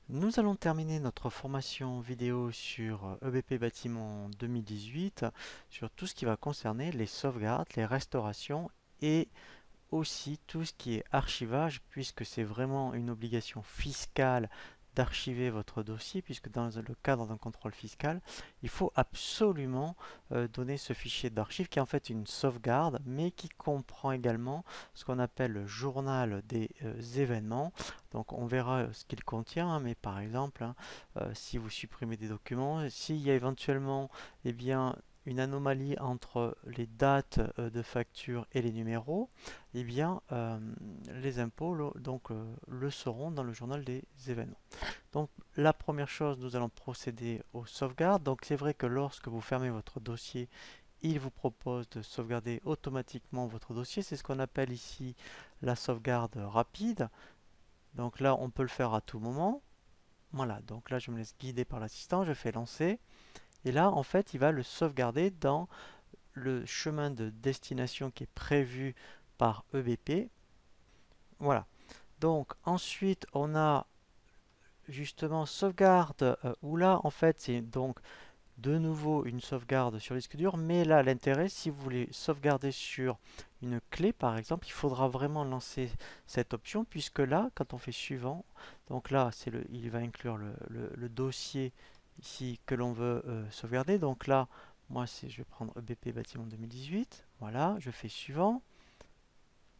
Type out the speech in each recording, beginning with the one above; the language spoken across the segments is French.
Nous allons terminer notre formation vidéo sur EBP Bâtiment 2018 sur tout ce qui va concerner les sauvegardes, les restaurations et aussi tout ce qui est archivage, puisque c'est vraiment une obligation fiscale d'archiver votre dossier, puisque dans le cadre d'un contrôle fiscal, il faut absolument donner ce fichier d'archive qui est en fait une sauvegarde, mais qui comprend également ce qu'on appelle le journal des événements. Donc on verra ce qu'il contient, hein, mais par exemple, hein, si vous supprimez des documents, s'il y a éventuellement eh bien, une anomalie entre les dates de facture et les numéros, eh bien, les impôts le sauront dans le journal des événements. Donc, la première chose, nous allons procéder aux sauvegardes. Donc, c'est vrai que lorsque vous fermez votre dossier, il vous propose de sauvegarder automatiquement votre dossier. C'est ce qu'on appelle ici la sauvegarde rapide. Donc là, on peut le faire à tout moment. Voilà, donc là, je me laisse guider par l'assistant, je fais lancer. Et là, en fait, il va le sauvegarder dans le chemin de destination qui est prévu par EBP. Voilà. Donc ensuite on a justement sauvegarde où là en fait c'est donc de nouveau une sauvegarde sur le disque dur, mais là l'intérêt si vous voulez sauvegarder sur une clé par exemple, il faudra vraiment lancer cette option puisque là quand on fait suivant, donc là il va inclure le dossier ici que l'on veut sauvegarder. Donc là moi je vais prendre EBP bâtiment 2018, voilà, je fais suivant.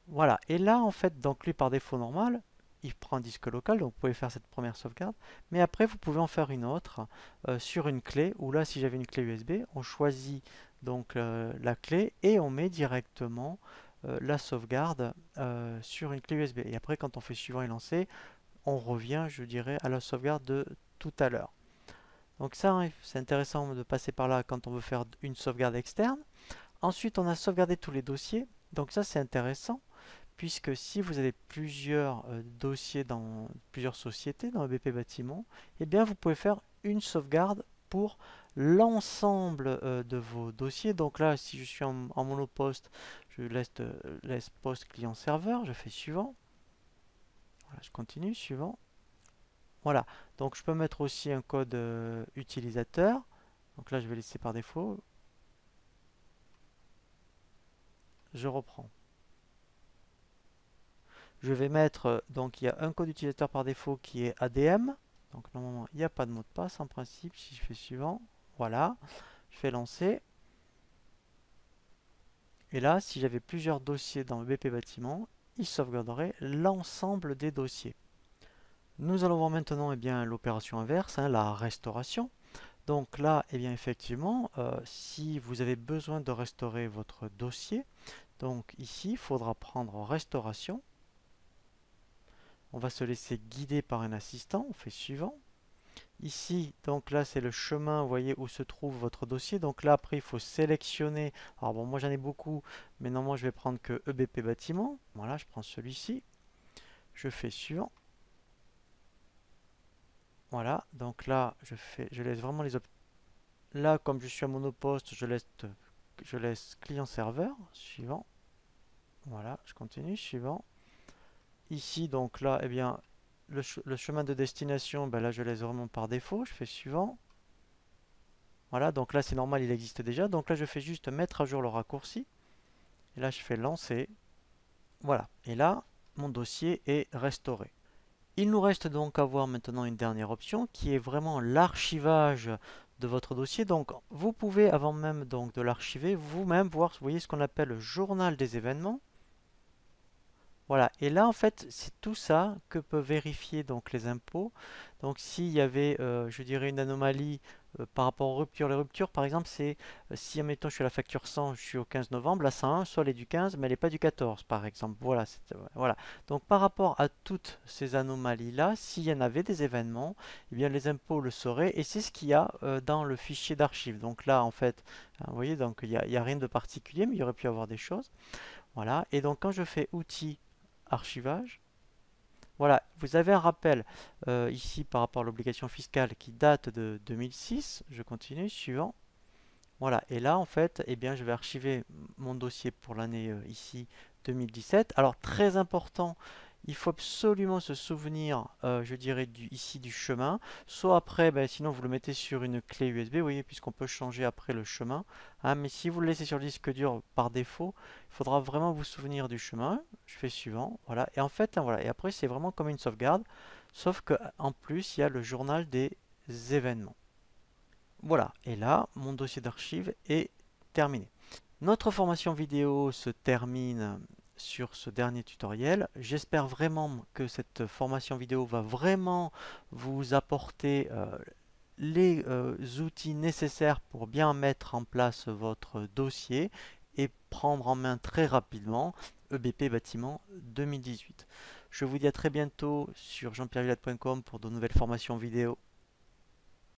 Voilà, et là en fait, donc lui par défaut normal, il prend un disque local, donc vous pouvez faire cette première sauvegarde, mais après vous pouvez en faire une autre sur une clé, ou là si j'avais une clé USB, on choisit donc la clé et on met directement la sauvegarde sur une clé USB. Et après quand on fait suivant et lancer, on revient, je dirais, à la sauvegarde de tout à l'heure. Donc ça, hein, c'est intéressant de passer par là quand on veut faire une sauvegarde externe. Ensuite, on a sauvegardé tous les dossiers, donc ça c'est intéressant puisque si vous avez plusieurs dossiers dans plusieurs sociétés dans le BP Bâtiment, eh bien vous pouvez faire une sauvegarde pour l'ensemble de vos dossiers. Donc là, si je suis en monoposte, je laisse poste client serveur, je fais suivant. Voilà, je continue, suivant. Voilà, donc je peux mettre aussi un code utilisateur. Donc là, je vais laisser par défaut. Je reprends. Je vais mettre, donc il y a un code utilisateur par défaut qui est ADM. Donc normalement, il n'y a pas de mot de passe en principe. Si je fais suivant, voilà, je fais lancer. Et là, si j'avais plusieurs dossiers dans le BP bâtiment, il sauvegarderait l'ensemble des dossiers. Nous allons voir maintenant eh bien, l'opération inverse, hein, la restauration. Donc là, eh bien, effectivement, si vous avez besoin de restaurer votre dossier, donc ici, il faudra prendre restauration. On va se laisser guider par un assistant, on fait suivant. Ici, donc là, c'est le chemin, vous voyez, où se trouve votre dossier. Donc là, après, il faut sélectionner. Alors bon, moi j'en ai beaucoup, mais non, moi je vais prendre que EBP bâtiment. Voilà, je prends celui-ci. Je fais suivant. Voilà, donc là, je laisse vraiment les options. Là, comme je suis à monoposte, je laisse client-serveur. Suivant. Voilà, je continue. Suivant. Ici, donc là, eh bien, le chemin de destination, ben là, je laisse vraiment par défaut. Je fais suivant. Voilà, donc là c'est normal, il existe déjà. Donc là je fais juste mettre à jour le raccourci. Et là je fais lancer. Voilà. Et là, mon dossier est restauré. Il nous reste donc à voir maintenant une dernière option qui est vraiment l'archivage de votre dossier. Donc vous pouvez avant même donc de l'archiver vous-même voir, vous voyez ce qu'on appelle le journal des événements. Voilà, et là en fait c'est tout ça que peuvent vérifier donc les impôts. Donc s'il y avait, je dirais, une anomalie par rapport aux ruptures, les ruptures par exemple c'est si admettons je suis à la facture 100, je suis au 15 novembre, la 101 soit elle est du 15 mais elle n'est pas du 14 par exemple. Voilà, voilà. Donc par rapport à toutes ces anomalies là, s'il y en avait des événements, eh bien les impôts le sauraient et c'est ce qu'il y a dans le fichier d'archives. Donc là en fait, hein, vous voyez, donc il y a rien de particulier mais il y aurait pu y avoir des choses. Voilà, et donc quand je fais outils archivage. Voilà, vous avez un rappel ici par rapport à l'obligation fiscale qui date de 2006. Je continue, suivant. Voilà, et là en fait, eh bien, je vais archiver mon dossier pour l'année ici 2017. Alors très important, Il faut absolument se souvenir, je dirais, ici du chemin. Soit après, ben, sinon vous le mettez sur une clé USB, vous voyez, puisqu'on peut changer après le chemin. Hein, mais si vous le laissez sur le disque dur par défaut, il faudra vraiment vous souvenir du chemin. Je fais suivant, voilà. Et en fait, hein, voilà. Et après, c'est vraiment comme une sauvegarde, sauf que en plus, il y a le journal des événements. Voilà. Et là, mon dossier d'archives est terminé. Notre formation vidéo se termine sur ce dernier tutoriel. J'espère vraiment que cette formation vidéo va vraiment vous apporter les outils nécessaires pour bien mettre en place votre dossier et prendre en main très rapidement EBP Bâtiment 2018. Je vous dis à très bientôt sur jeanpierrevillette.com pour de nouvelles formations vidéo.